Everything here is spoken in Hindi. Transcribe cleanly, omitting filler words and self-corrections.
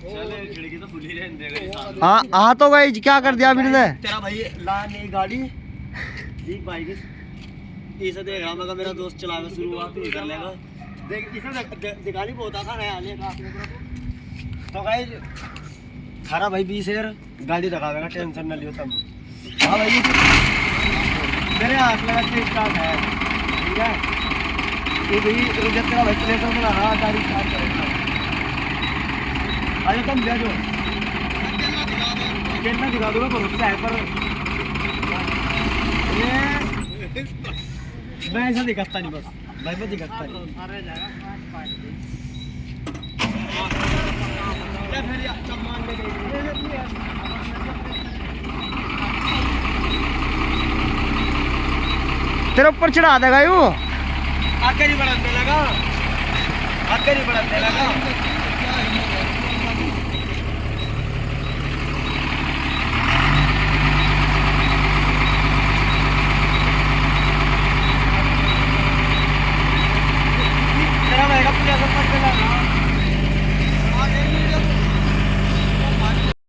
खिड़की तो खुली रहने देगा। हाँ हाँ तो भाई क्या कर दिया फिर ने? तेरा भाई ला नई गाड़ी एक बाइक इसे देख रहा मैं, मेरा दोस्त चलाएगा शुरुआत ही कर लेगा। देख इसे दिखानी बहुत आसान है आने का। तो गाइस खारा भाई 20,000 गाड़ी दिखावेगा, टेंशन ना लियो तुम। हाँ भाई मेरे हाथ लगा के स्टार्ट है, ठीक है। ये भाई जब तेरा भाई प्लेसर बना रहा गाड़ी स्टार्ट करेगा। अरे तुम ले जाओ, कितना दिखा दूंगा भरोसा है पर ये मैं ऐसा दिखाता नहीं, बस भाई मैं दिखाता नहीं। तेरे ऊपर चढ़ा देगा यू। आगे नहीं बढ़ने लगा, आगे नहीं बढ़ने लगा।